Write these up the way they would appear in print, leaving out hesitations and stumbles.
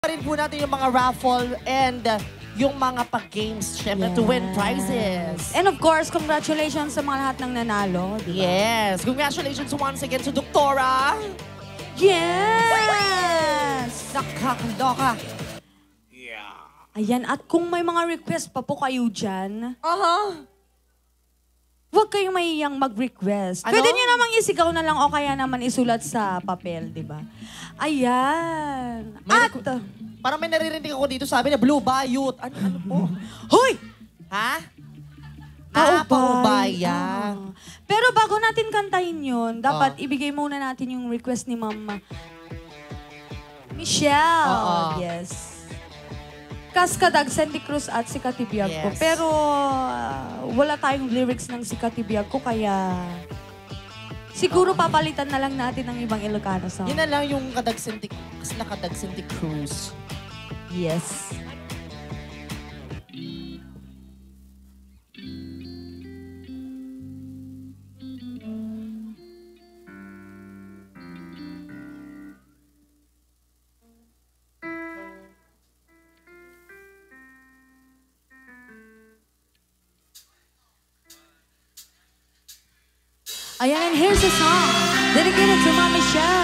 rin po natin yung mga raffle and yung mga pag-games, syempre, to win prizes. And of course, congratulations sa mga lahat ng nanalo. Diba? Yes! Congratulations once again to Doktora! Yes! Nakakaloka! Ayan, at kung may mga request pa po kayo dyan, huwag kayong mahiyang mag-request. Ano? Pwede nyo namang isigaw na lang o kaya naman isulat sa papel, di ba? Ayan. May At, Parang may naririnig ako dito, sabi na Blue Bayot. Ano po? hoy! Ha? Paubay. Paubaya. Pero bago natin kantahin yun, dapat ibigay muna natin yung request ni Mama Michelle. Yes. Kaskadag, Sandy Cruz at si Katibiag ko. Yes. Pero wala tayong lyrics ng si Katibiag ko, kaya siguro papalitan na lang natin ng ibang Ilocano song. Yun na lang yung Kadag Sandy Cruz. Yes. Ayan, and here's a song dedicated to Mama Michelle.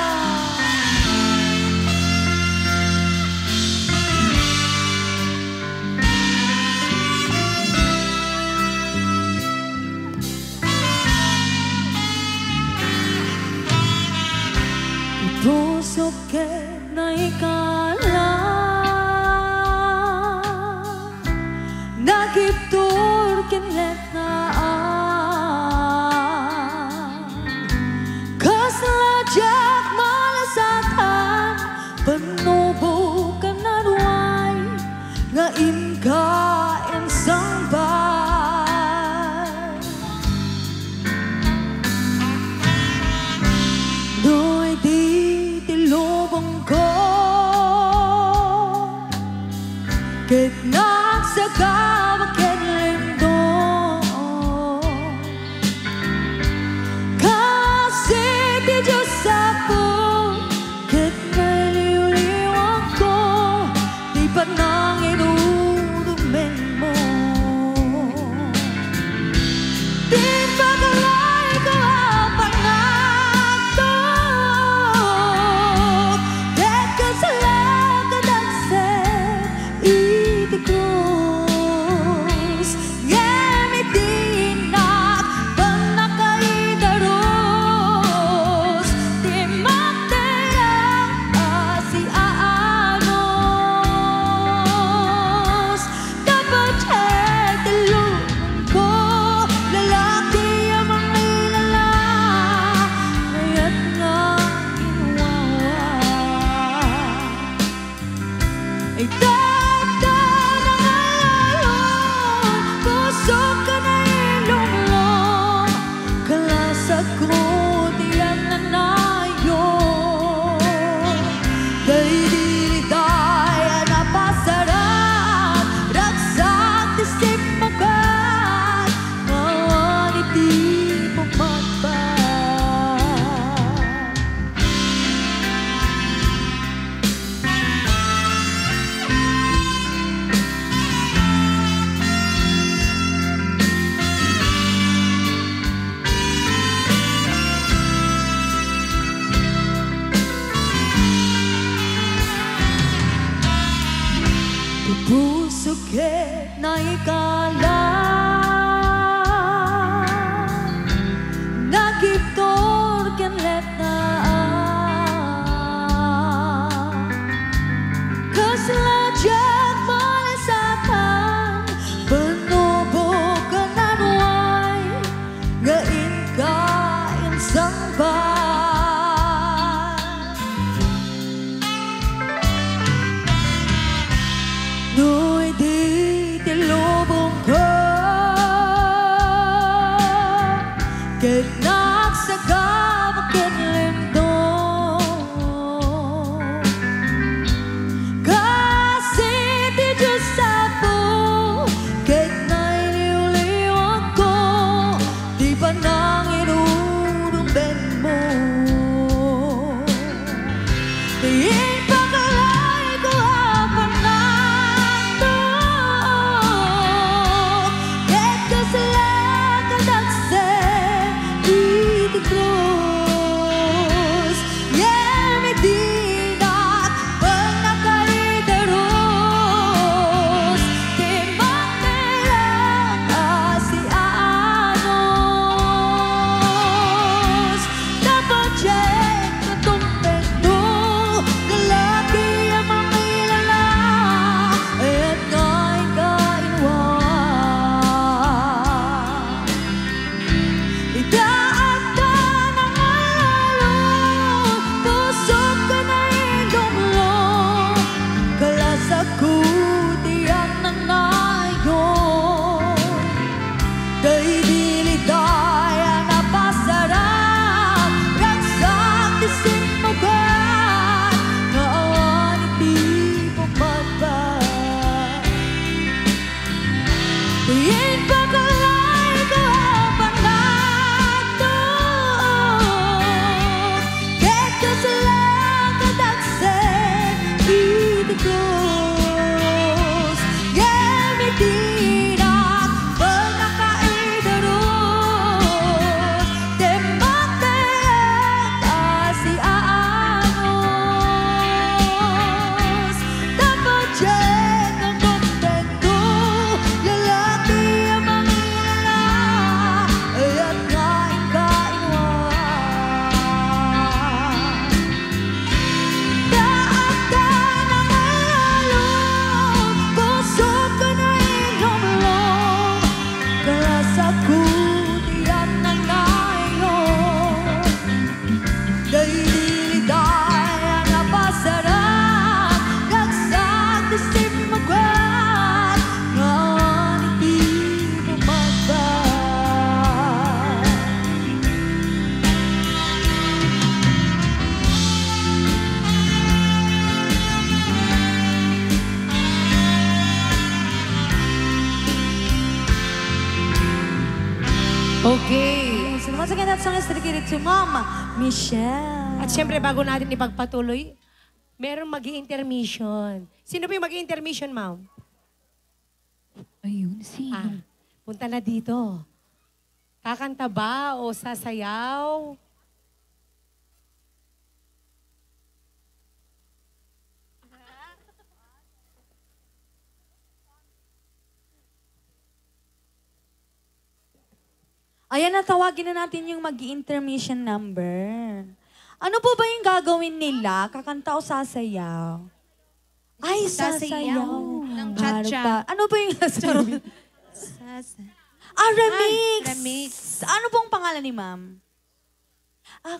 Puso que na ikala nagiptur kinlet na kaslajak malasatan penubo kanaruay nga imka insang bay doy di tilubong ko ket nagsagawa ket lindo kasi ti Diyos ako ket naliw-liwag ko di pa nang inurumen mo di pa kalay ko ang pangako ket kasalanan agset iti krus ngemitinat panakaidaros di magterang si aanos dapat tilungan ko lalaki ang mga ilala kaya't nga ginawa ay tatanangayon puso ka na ilunglong kalasag ko diyan na nayon dahil diliday na pasarap ragsak tisip magat kawan iti pumatbang puso que na ikala nagiptor kenlet na kasladyak malasatan penubo kanaruay nga inka insang bay No'y di tilubong ko Yen pakalay ko panagto ket kasalang kadagsen itikos yen mitinak pagkakaidaros temate asi aanos dapat yen ang kontento lalaki ang mangilala at kain-kainwa daatan ang along puso ko na ilumlong kalasag ko tiyak na ngayon dahil napasarap nagsak isip magwat ngan hindi bumagbat Okay. So, once again, that song is dedicated to Mama Michelle. At syempre, bago natin ipagpatuloy, merong mag-i-intermission. Sino ba yung mag-i-intermission, ma'am? Ayun, sino? Punta na dito. Kakanta ba o sasayaw? Ayan, natawagin na natin yung mag-intermission number. Ano po ba yung gagawin nila? Kakanta o sasayaw? Ay, sasayaw. Ng Harap cha-cha. pa. Ano ba yung sasayaw? Remix! Remix. Ano pong pangalan ni ma'am?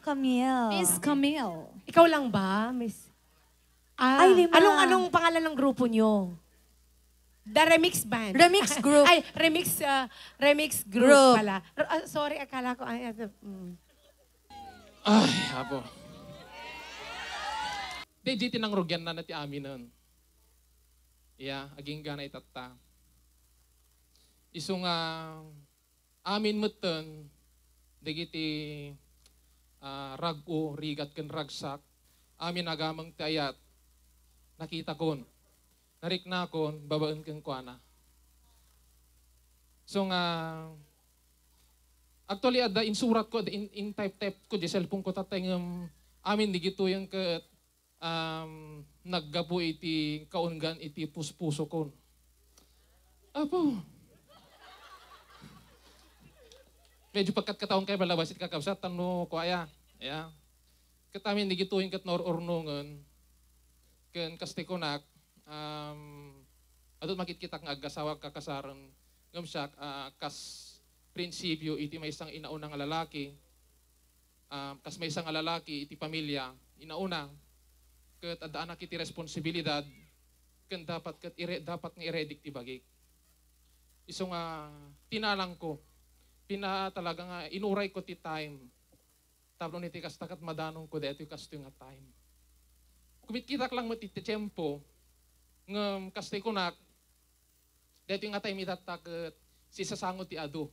Camille. Miss Camille. Ikaw lang ba, miss? Ay, lima. Anong pangalan ng grupo nyo? The Remix Band. Remix group. Ay, Remix group Group. pala. Sorry, akala ko. Ay, Ay, apo. Di tinangrugyan na nati amin nun. Yeah, aging gana itata. Iso nga, amin muton, digiti rago, rigat ken ragsak, amin agamang tayat, nakita kon, narik na kon, babaan ken kuana. So nga, actually, ada insurat ko, in type ko, di cellphone ko tatay ng amin, di gito yung naggapo iti kaungan iti puspuso kon. Apo. Medyo pagkatkataon kayo balabas it kakabsat, tano ko aya. Yeah. Katamin di gito yung katnor-ornungan, kan kastikonak, adot makikita kang agasawa kakasaran, ngamsyak, kas prinsipyo iti may isang inaunang lalaki, kas may isang lalaki iti pamilya, inauna, kat adaanak iti responsibilidad, kan dapat dapat nga i-redik ti bagik. Iso nga tinalang ko, talaga nga inuray ko ti time. Tapno niti kastakat madanong ko dito kasto nga time. Kumit kita lang mo ti tempo, ngam kasto ko nak, dito nga time itatakot, si sasango ti ado.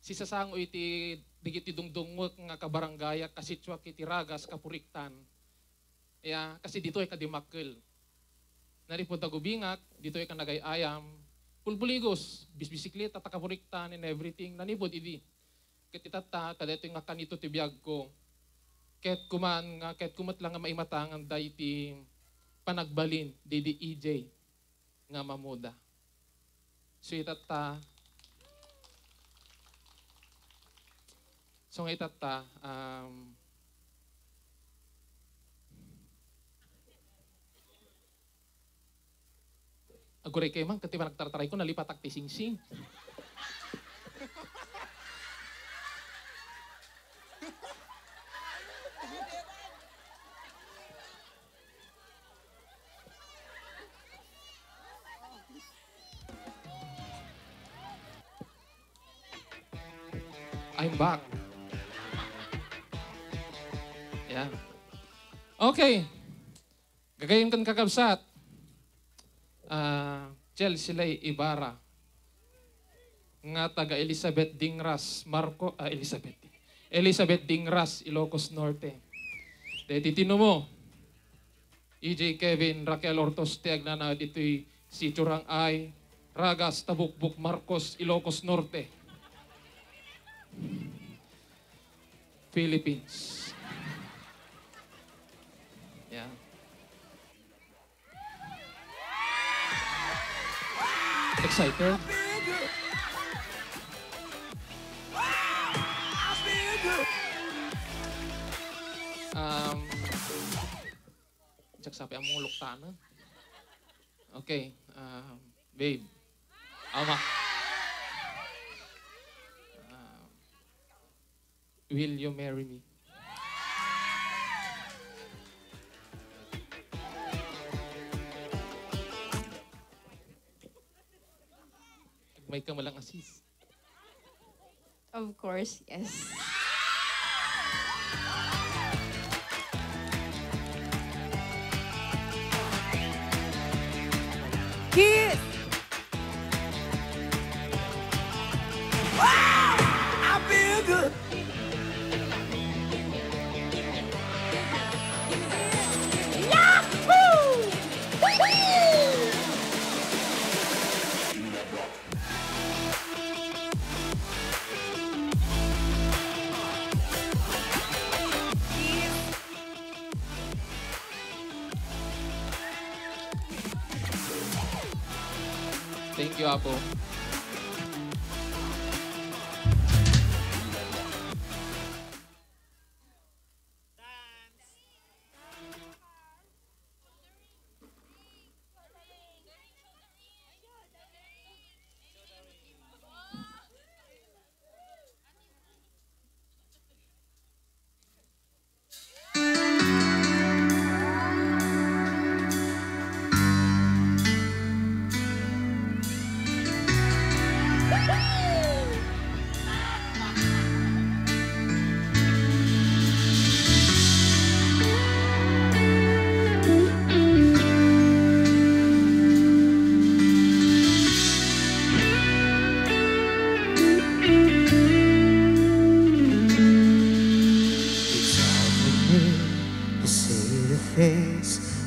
Si sasango iti digiti dungdungwek nga kabarangaya, kasitwak iti ragas, kapuriktan. Yeah, kasi dito ay kadimakkel. Naripod agubingak, dito ay kanagayayam, pulbuligos, bisbisikleta, takapuriktan, and everything. Nanipod idi. Kititata, kadeto nga kanito ti biyag ko. Ket kumat lang nga maimatangan da iti panagbalin, di EJ nga mamuda. So itata, so nga itata, aguray kayo man, katiba nagtartaray ko, nalipatak ti sing-sing. I'm back. Yeah. Okay. Gagayin kan kakabsat. Chel sila Ibarra. nga taga Elizabeth Dingras, Elizabeth Dingras, Ilocos Norte. Dahil titino mo, EJ Kevin, Raquel Ortos, Tiagnana, dito'y si Churang Ay, Ragas, Tabukbuk, Marcos, Ilocos Norte. Philippines. Yeah. Excited? Sabi ang mulok tana. Okay, babe. Ama. Will you marry me? May kamalang asis. Of course, yes. Kiss! Thank you, Apo.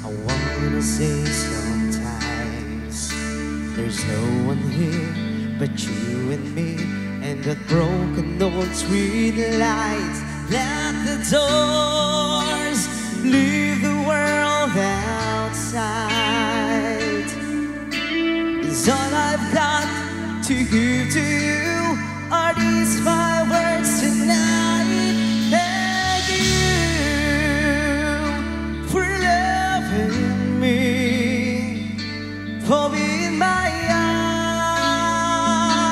I wanna say sometimes there's no one here but you and me, and that broken old street lights. Lock the doors, leave the world outside. Is all I've got to give to you are these 5 words tonight. Thank you for loving me, for being my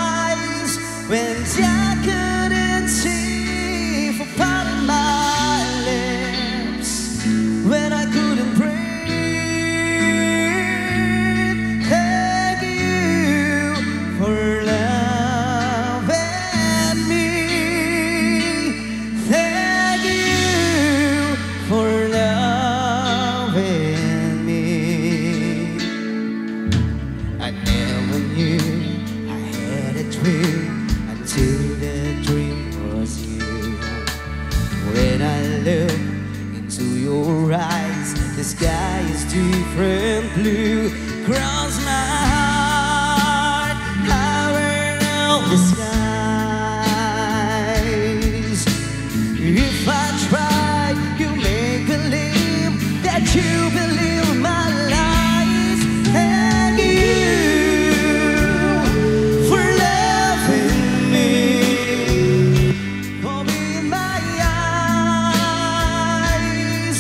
eyes when I couldn't see, for parting my lips when I couldn't breathe. Thank you for loving me. Thank you for loving me. I never knew I had a dream until the dream was you. When I look into your eyes, the sky is different blue. Cross my heart, higher of the skies. If I try, you make believe that you believe my lies. Thank you for loving me, for being my eyes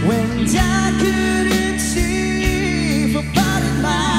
when I couldn't see, for parting my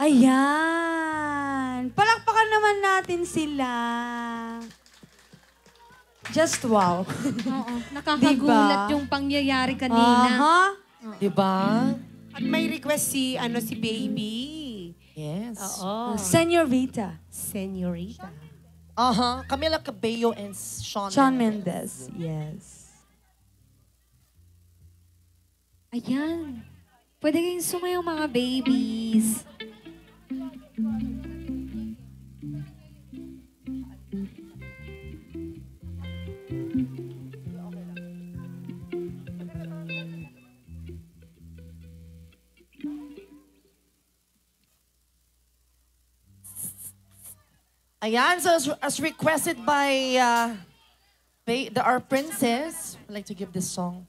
Ayan. Palakpakan naman natin sila. Just wow. Oo, nakakagulat yung pangyayari kanina. Aha. Diba? At may request si Baby. Yes. Oo. Senorita. Senorita. Camila Cabello and Shawn Shawn Mendes. Yes. Ayan. Pwede kayong sumayaw mga babies. Ayan, so as requested by our princess, I'd like to give this song.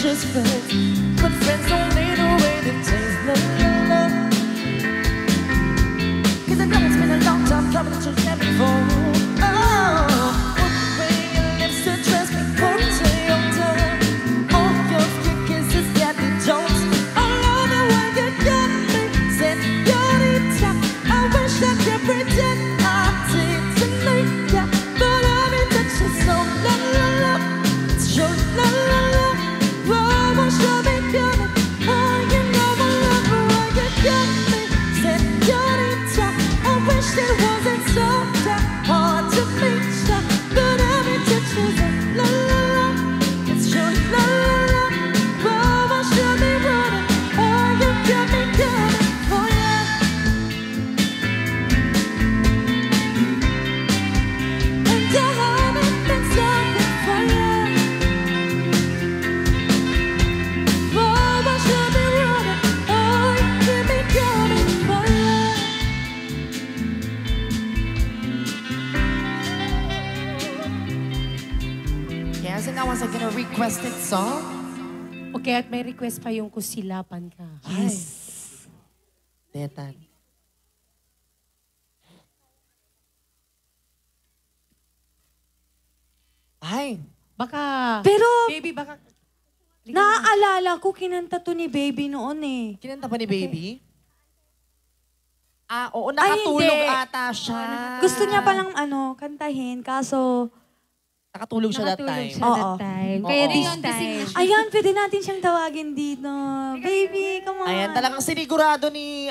But friends don't need a way to taste love. 'Cause I know it's been a long time coming to let me fall. Oh, way your lips to dress me cold to your tongue. All your kisses got me jones. I love it when you got me. Senorita, I wish I could pretend I didn't need ya, but I've been touching so la la la. It's your la la la. It wasn't so damn hard to meet ya, but every touch is a la la la. It's your la la la. Mama should be running, oh you got me coming for ya. And I haven't been talking for ya. Mama should be running, oh you got me coming for ya. Yes, and now once again a requested song. Okay, at may request pa yung Kusilapan Ka. Yes. Detan. Ay, Baka, Pero, baby, baka... naaalala ko, kinanta to ni Baby noon eh. kinanta pa ni Baby? Ah, oo, nakatulog hindi. ata siya. Gusto niya palang kantahin, kaso, Nakatulog siya that Nakatulog time. siya Oo. that time. Oo. Kaya this Ngayon, time. ayan, pwede natin siyang tawagin dito. Baby, come on. Ayan, talagang sinigurado ni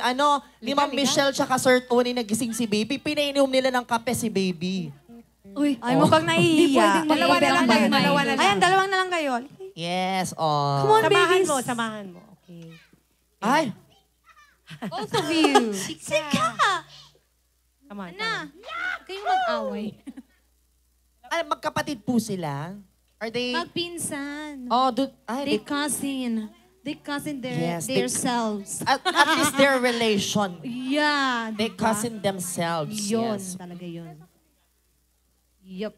Ma'am Michelle tsaka Sir Tony nagising si Baby. Pinainom nila ng kape si Baby. Uy, Ay, mukhang Hindi nahihiya. pwedeng Dalawa na lang kayo, dalawa na lang. Ayan, dalawang na lang kayo. Yes, oh. Come on, Samahan babies. mo, samahan mo. Okay. Ay, both of you. Sika! Come on. Na, kayong mag-away. magkapatid po sila? Are they... Magpinsan. Oh, They cousin. They cousin Yes, their selves. at least their relation. Yeah. They diba? cousin themselves. Yun, Yes. talaga yun. Yup.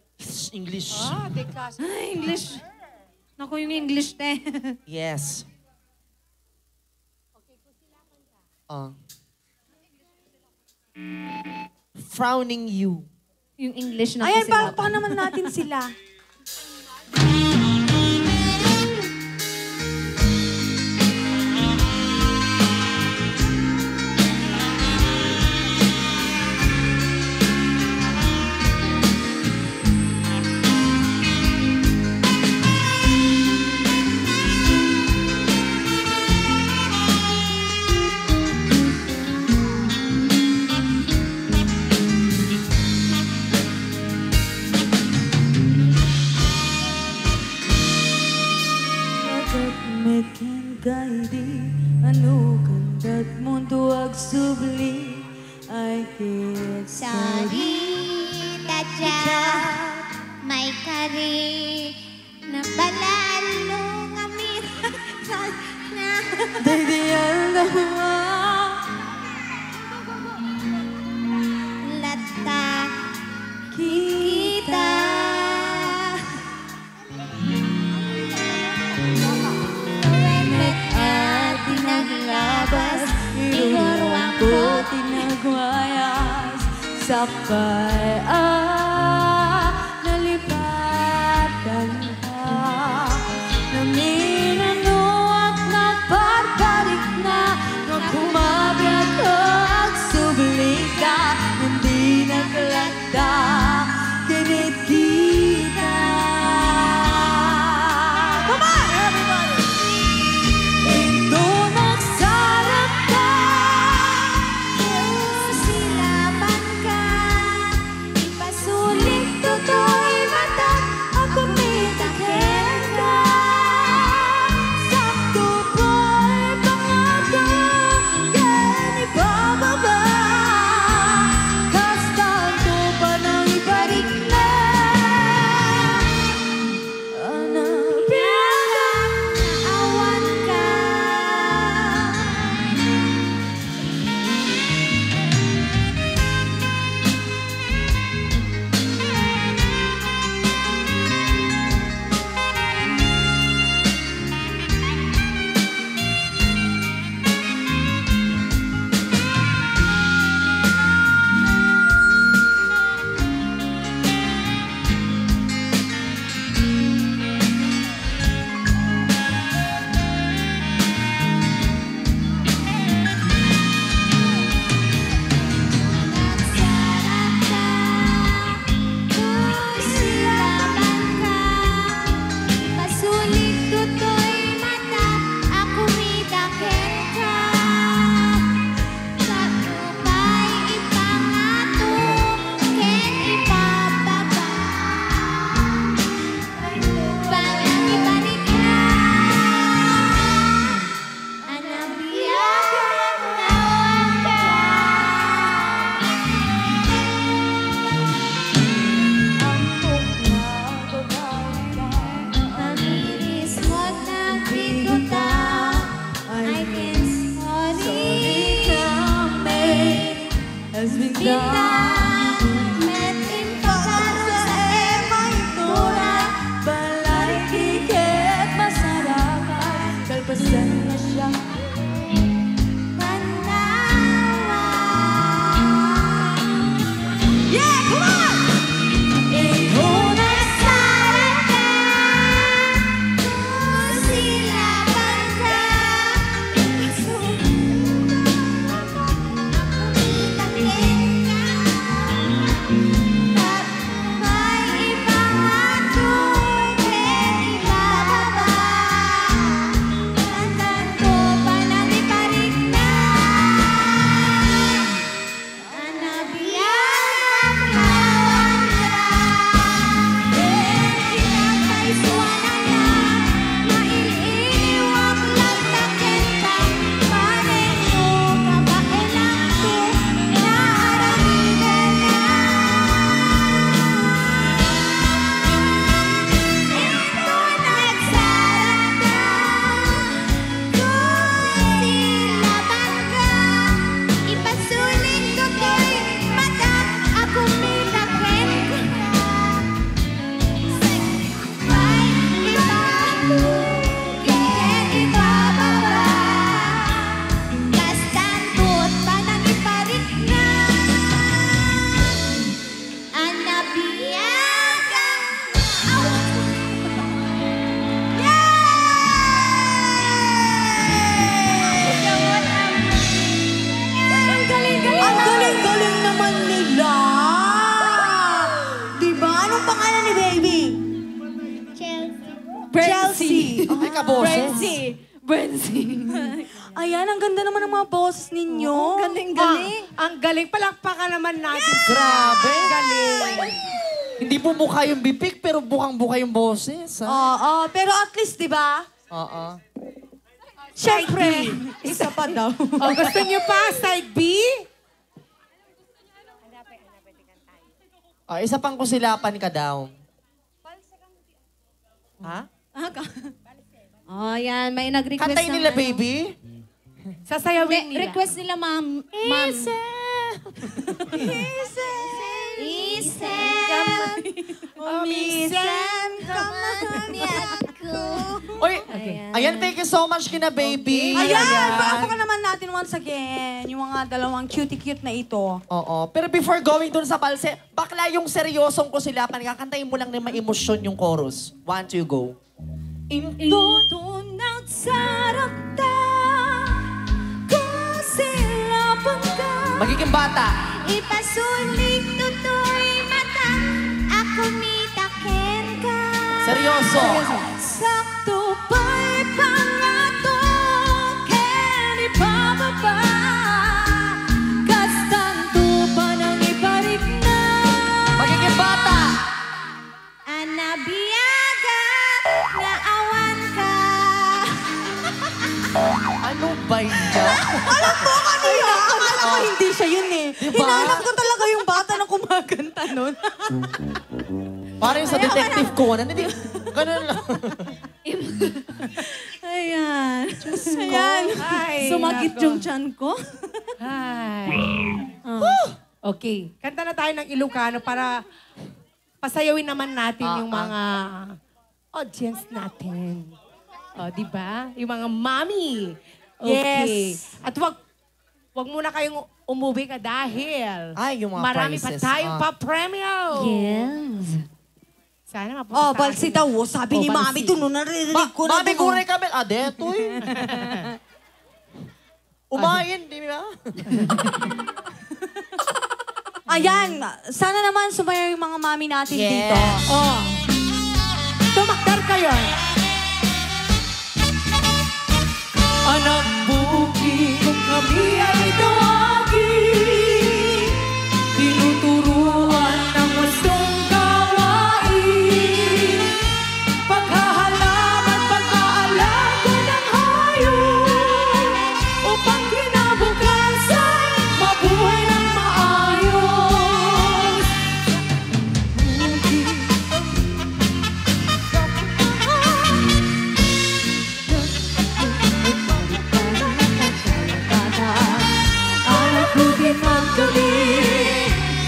English. Ay, English. Naku, yung English, te. Yes. Frowning you. Yung English na Ayan, po sila. paano naman natin sila? Ano kanda't mundo agsubli ay kit Sarita dya, may kari na balalo ngamin na Daydayan dawa lata kita at tinaglabas Inuruan ko tinagwayas Sakay nalipatan ka Naminano at nagbarbarik na Nagkumabrat at subli ka Hindi naglanda Kinit kita Come on, everybody! Ito nagsarap ka silaban ka ipasulit toto'y mata ako may takip ka Sakto ba'y pangato Yan ibababa Kastanto pa nang ibalik na Hanapin awan ka nagsarap ka silaban ka ipasulit toto'y mata ako may takip ka sa tupay ipangato ken ipababa Balang ibalik na anabiyagan awan ka Namiris mo't nagbigutan I can sorry Has been Kita done metin pagkaro sa emay Turan balay kikit masarakan Kalpasan na siya Yeah, come on! Ikaw nagsarap ka silaban ka ipasulit toto'y mata ako may takip ka ka-boses. Ayan, ang ganda naman ng mga boses ninyo. Galing-galing. Ang galing. Palakpakan naman natin. Grabe. Ang galing. Hindi po mukha yung bipik, pero bukang-buka yung boses. Ha? Oo, pero at least, di ba? Oo. Siyempre, isa pa daw. O, gusto niyo pa? Side B? Isa pang kusilapan ka daw. Ha? Oh, yan. May nag-request Kantay nila, ano. baby. Sasayawin nila. Request nila, ma'am. Ma'am. Umisan Oy, ayan, thank you so much kina, baby. Ayan, paapakan naman natin once again yung mga dalawang cutie-cute na ito. Oo. Pero before going dun sa balse, bakla yung seryosong kusilapan, kakantayin mo lang na may emosyon yung chorus. 1, 2, go. Tutunaw sarap ta kusilapan ka Magiging bata. Ipasulit tutoy mata ako mitaken ka Seryoso. Sakto pa'y pangato ken ipababa Kastanto pa nang iparik na Magiging bata. Anabiyaga na awan ka Ano ba yan? Akala ko hindi siya yun eh. Diba? Hinanap ko talaga yung bata na kumaganta nun. Parang sa Detective Conan. Hindi. Ganun lang. Ayan. Ayan. Ay, Sumakit nako. yung tiyan ko. Ay. Okay. Kanta na tayo ng Ilocano para pasayawin naman natin yung mga audience natin. O, di ba? Yung mga mommy. Okay. Yes. At wag muna kayong umuwi ka dahil Ay, yung mga marami prizes. pa tayong pa-premyo. Yes. Sana mapunta Oh, sa balsi atin. daw. oh. Sabi ni Oh, Mami, balsi. ito nung naririnig ko na. Mami, dun, oh. guray kami. Deto eh. Umayin, di ba? Ayan, sana naman sumayaw yung mga mami natin Yes. dito. Oh. Tumakdar kayo. Anak buki kung kami ay tawagi Tinuturuan ng wastong gawain Paghahalaman, pag-aalaga ng hayop Upang kinabukasan, mabuhay ng maayos Anak bukid man kami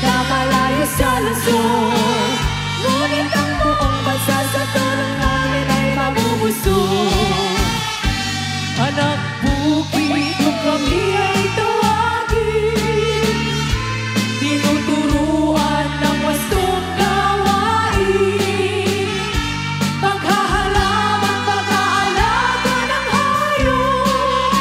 na malayo sa lungsod Ngunit ang buong bansa sa tulong namin ay mabubusog Anak bukid kung kami ay tawagin Tinuturuan ng wastong gawain Paghahalaman, pag-aalaga ng hayop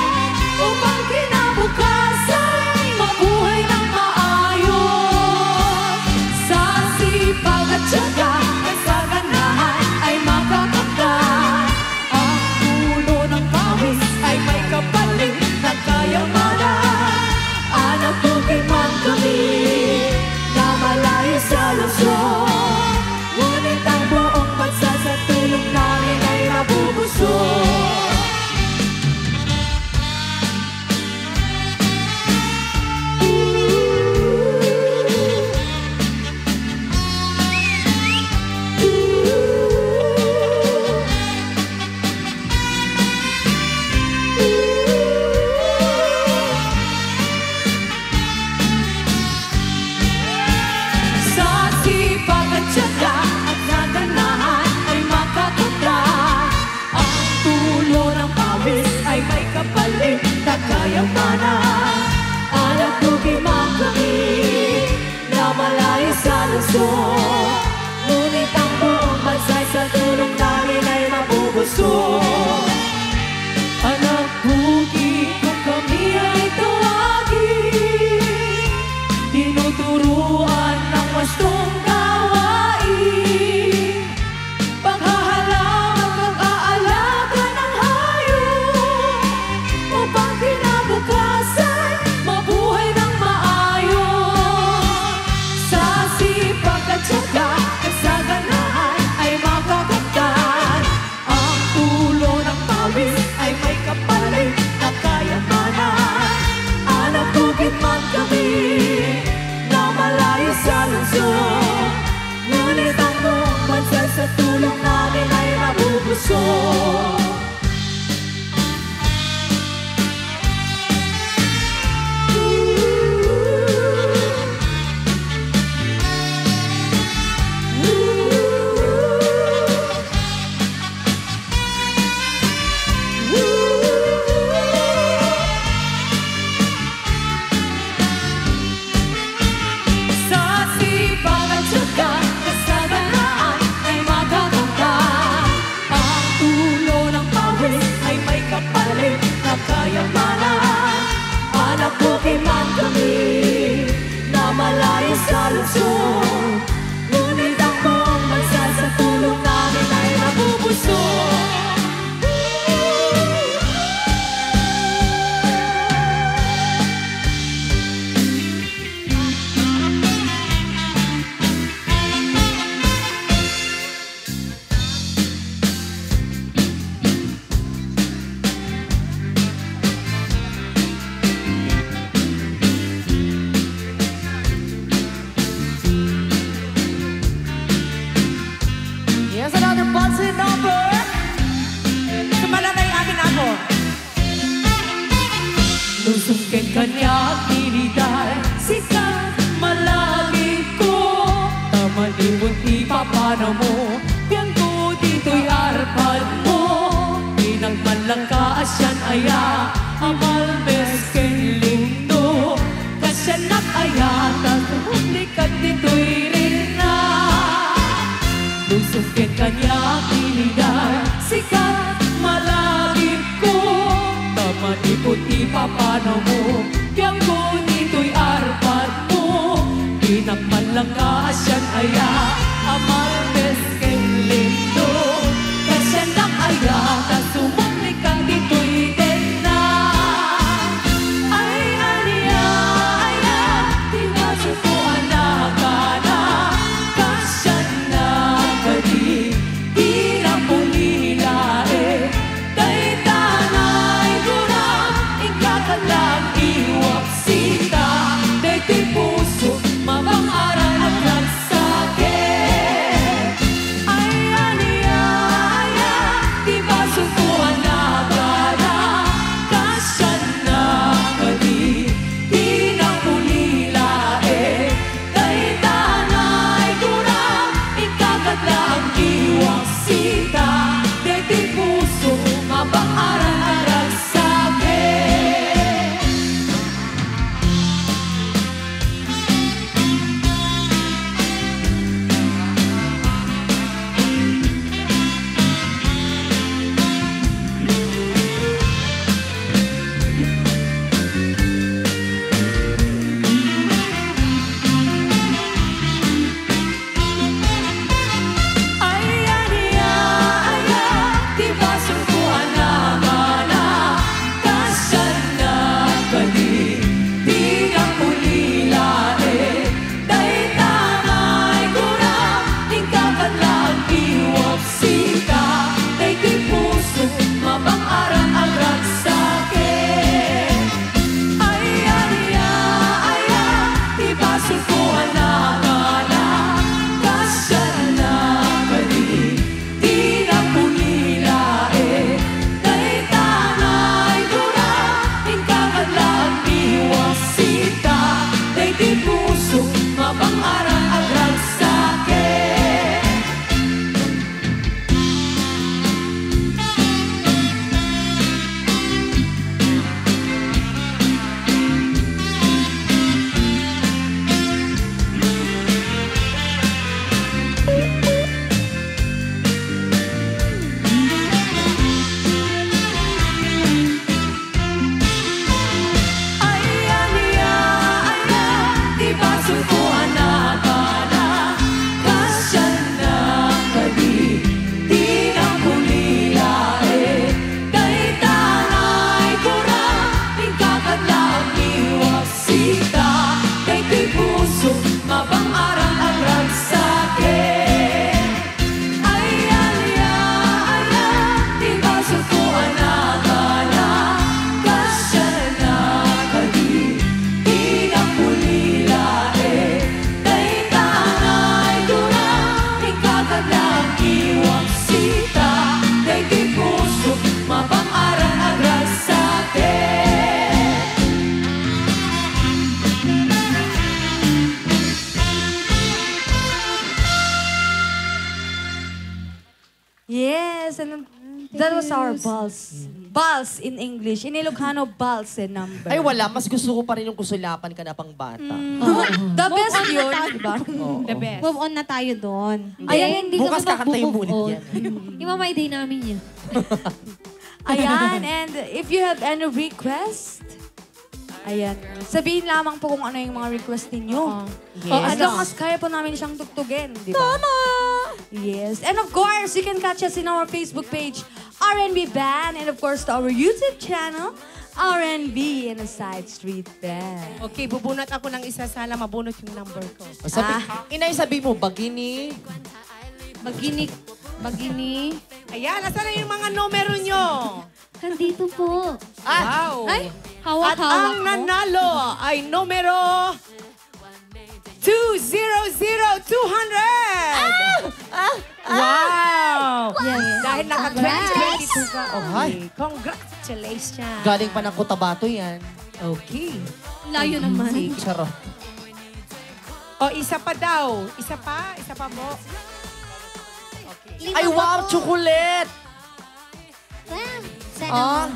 Upang kinabukasan, mabuhay ng maayos Sa sipag at tiyaga, kasaganahan ay makakamtan Ang puno ng pawis ay may kapalit na kayamanan Anak bukid man kami na malayo sa lungsod Ngunit ang buong bansa sa tulong namin ay mabubusog Sa sipag at tiyaga at naganahan ay makakamtan Ang tulo ng pawis ay may kapalit na kayamanan Anak bukid man kami na malayo sa lungsod Ngunit ang buong bansa sa tulong namin ay mabubusog Anak bukid kung kami ay tawagin Tinuturuan ng wastong gawain Paghahalaman, pag-aalaga ng puso. Man kami na malayo sa lungsod, ngunit ang buong bansa sa tulong namin ay nabubusog. Here's another bouncy number. Sumalanay akin ako. Lusungkin kanya tiniday, sikat malagi ko. Tamaliwag ipapano mo, yan ko dito'y arpad mo. Pinagmalangkaas yan aya, amal mesken lindo. Kasyanak aya, katuhulikat dito'y rin na. Lusungkin kanya tiniday, sikat malagi ko. Tamanipot ipapano mo, yang ko dito'y arpat mo. Pinagmalangkaas yan aya, amal mesken lindo. Kasyanak aya, kasumulikat dito'y din na. Ay aniya, aya, di ba sukuan na kana. Kasyanak adi, di na pulilae. Day tanay gurang, ikakalang iwak sita. Day ti puso, mabangaran at nagsakit. Ay aniya, aya, di ba sukuan na kana. Kasyanak adi, di na pulilae. Day tanay gurang, ikakalang iwak sita. Day ti puso, mabangaran at nagsakit. Ay aniya, aya, di ba sungkuan na mana. Kasyanak adi, di na pulilae. Day tanay gurang, ikakalang iwak sita. Day ti puso, mabangaran ang ragsakit. Ay aniya, aya, di ba sungkuan na mana. Kasyanak adi, di na pulilae. Day tanay gurang, ikakalang iwak sita. Day ti puso, mabangaran ang ragsakit. Ay aniya, aya, di ba and that was our balls. Balls in English. In Ilocano, balls in number. Ay, wala. Mas gusto ko pa rin yung kusulapan ka na pang bata. The best yun, di ba? The best. Move on na tayo doon. Ayan, hindi Bukas kami kakanta yung mag-move ulit on. yan. Imamay-day namin yan. Ayan, and if you have any request, ayan, sabihin lamang po kung ano yung mga request ninyo. As long as kaya po namin siyang tugtugin, di ba? Tama! Yes. And of course, you can catch us in our Facebook page, R&B Band, and of course, to our YouTube channel, R&B in a Side Street Band. Okay, bubunot ako ng isa. Sana mabunot yung number ko. Inay, sabi mo, bagini. Bagini. Ayan, nasa na yung mga numero nyo? Nandito po. Wow! Ay, At hawak-hawak ang mo. nanalo ay numero 200,200! Wow! Yes. Dahil naka-2022 ka. Ay. Congratulations! Galing pa ng Cotabato yan. Okay. Layo naman. Charot. O, isa pa daw. Isa pa? Isa pa po? Ay, wow! Chocolate! Sana.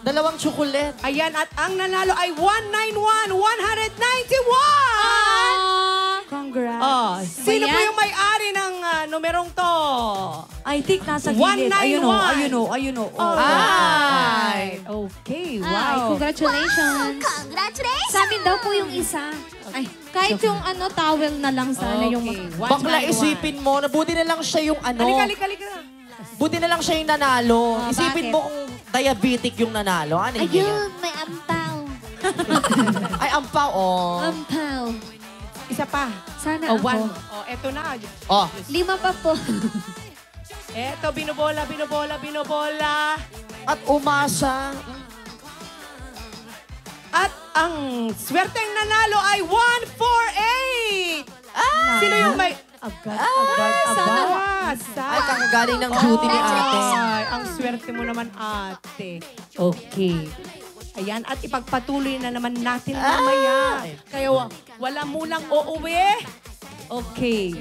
Dalawang chocolate. Ayan, at ang nanalo ay 191,191! Congrats. Oh, sino po Ayan. yung may-ari ng numerong to? I think nasa gilid. 191. Ayun o. Alright. Okay, Ay, wow. congratulations. Congratulations! Sa amin daw po yung isa. Ay, kahit yung towel na lang sana yung Okay, Bakla, 191. isipin mo, na buti na lang siya yung Halika. Buti na lang siya yung nanalo. Oh, Isipin bakit? mo kung diabetic yung nanalo. Ano yun? Ayun, may ampaw. Ay, ampaw, oh. Ampaw. Isa pa. Sana Oh, ako. one. Oh, eto na. Oh, 5 pa po. Eto, binobola. at umasa. At ang swerteng nanalo ay 148! Sino yung may... Agad. Ay, kakagaling ng duty ni ate. Ay, ang swerte mo naman, ate. Okay. Ayan, at ipagpatuloy na naman natin mamaya. Kaya wala munang uuwi. Okay.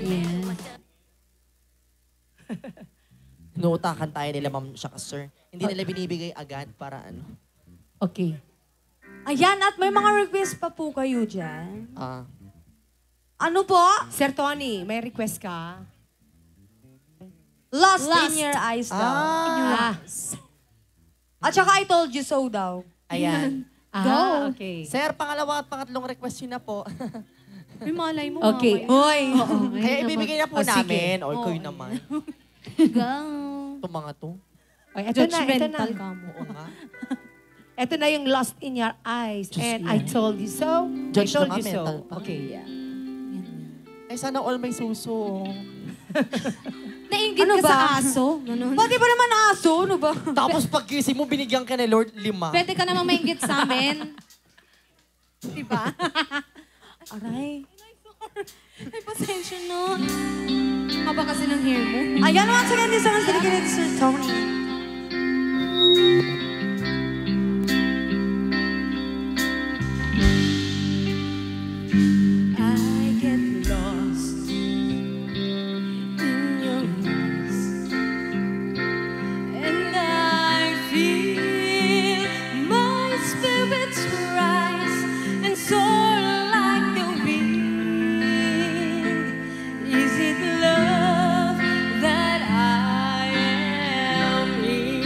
Nuutakan tayo nila, ma'am, siya sir. Hindi nila binibigay agad para ano. Okay. Ayan, at may mga request pa po kayo dyan. Ano po? Sir Tony, may request ka? Lost in your eyes daw. At saka I told you so daw. Ayan. Okay. Sir, pangalawa at pangatlong request yun na po. May malay mo. Okay. Hoy! Kaya ibibigay na po namin. Or kayo naman. Go. Itong mga to. Ay, ito na. Judgmental ka mo. Oo nga. Ito na yung Lost in Your Eyes. Diyos And ko. I told you so. Judge I told naman, you so. mental pa. Okay, yeah. Ay, sana all may suso. Nainggit Ano ka sa ba? aso. Ganun. Pati ba naman aso? Ano ba? Tapos paggising mo, binigyan ka ni Lord 5. Pwede ka naman mainggit sa amin. Diba? Aray. Ay, pasensya na. Haba kasi ng hair mo. Ayan, once again, this song is dedicated to Sir Tony. I get lost in your eyes, and I feel my spirits rise and soar like the wind. Is it love that I am in?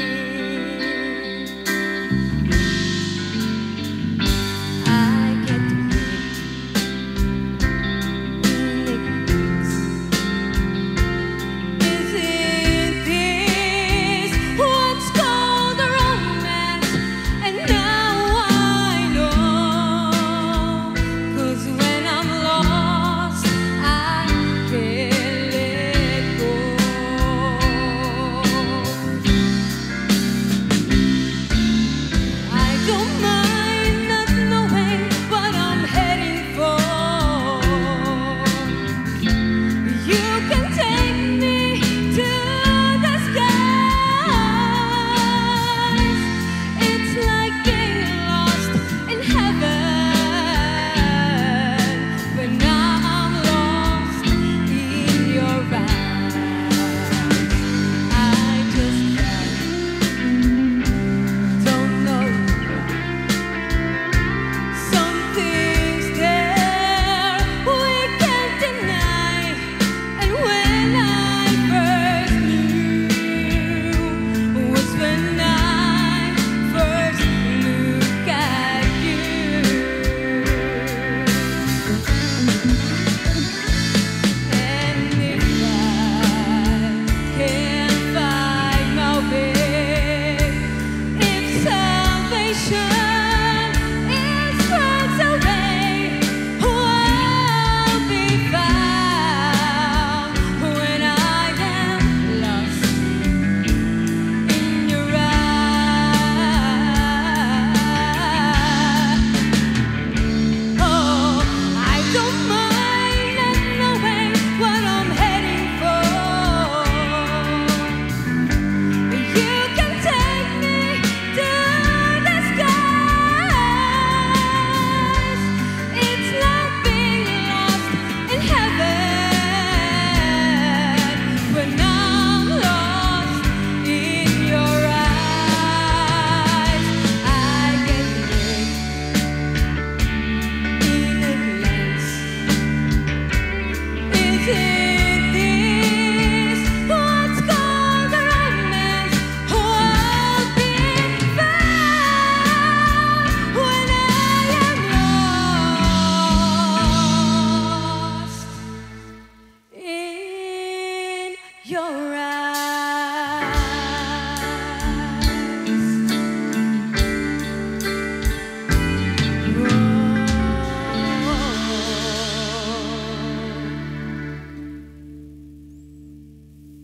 your eyes.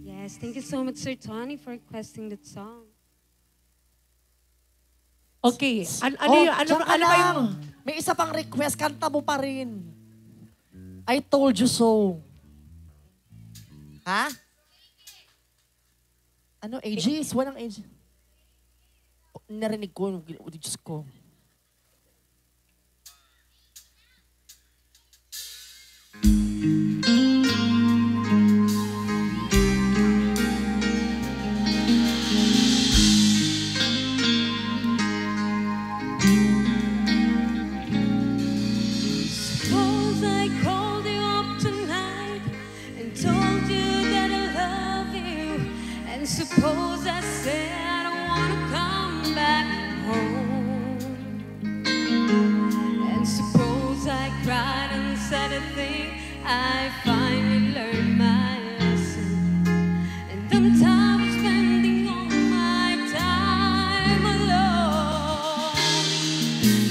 Yes, thank you so much, Sir Tony, for requesting that song. Okay. Ano diyan ka ba yung... lang. May isa pang request, kanta mo pa rin. I told you so. Ha? Ano, ages? Walang age. Narinig ko, Diyos ko. Suppose I called you up tonight and told you that I love you. And suppose I said I don't want to come back home. And suppose I cried and said a thing, I finally learned my lesson. And I'm tired of spending all my time alone.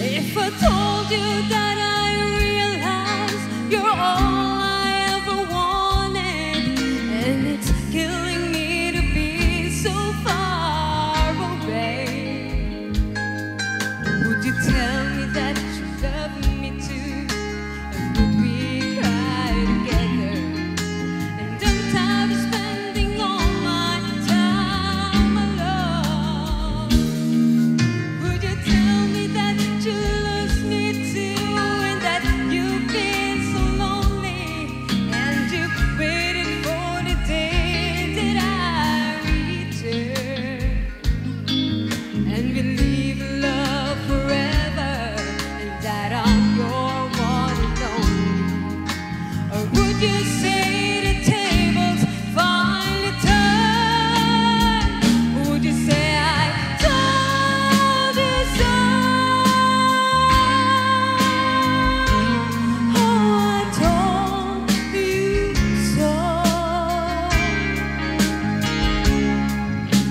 If I told you that I realize you're all I ever wanted, and it's killing me to be so far away, would you tell me that you love me too? And would we cry together? And I'm tired of spending all my time alone. Would you tell me that you love me too, and that you've been so lonely, and you've waited for the day that I return, and believe in love forever, and that I'm your one and only? Or would you say the tables finally turn? Would you say I told you so? Oh, I told you so.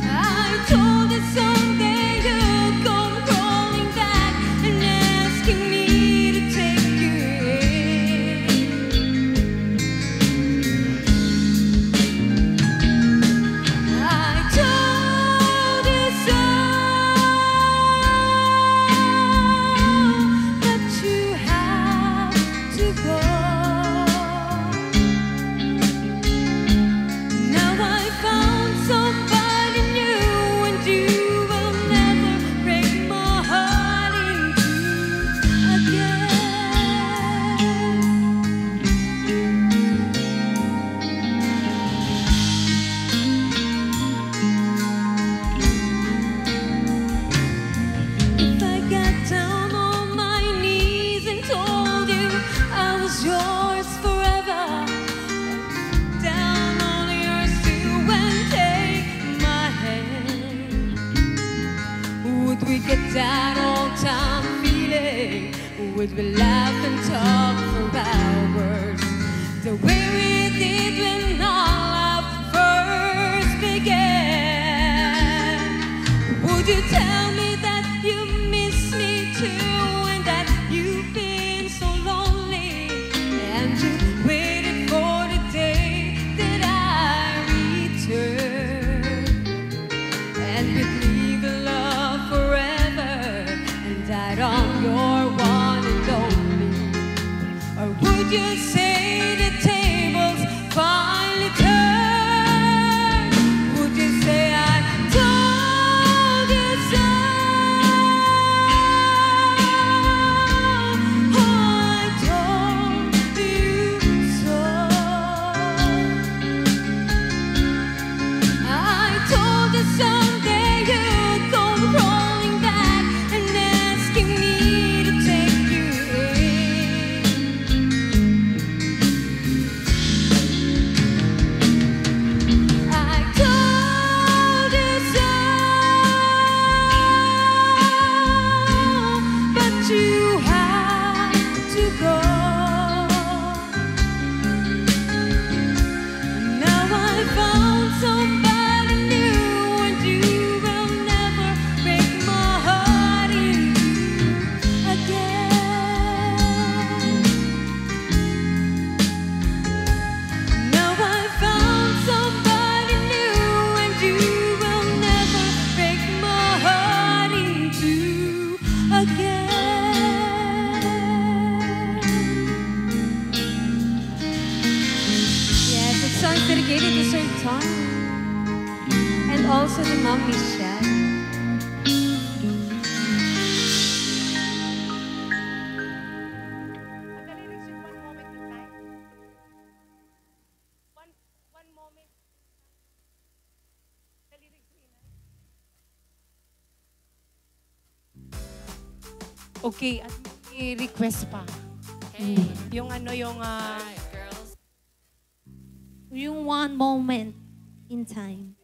I told you someday you'd come crawling back and asking me to take you in. I told you so, but you have to go. Now I found somebody new, and you will never break my heart in two again. If I got down on my knees and told you I was yours forever, down on yours too, and take my hand, would we get that old time feeling? Would we laugh and talk for hours, the way we did when our love first began? Would you tell me that you miss me too, and that you've been so lonely, and you waited for the day that I return, and believe in love forever, and that I'm your one and only? Or would you say the tables finally turn? Would you say I told you so? Oh, I told you so. I told you someday you'd come crawling back and asking me to take you in. Sean. And also the Mom Michelle. Okay, at may request pa. Yung ano, yung... Yung one moment in time.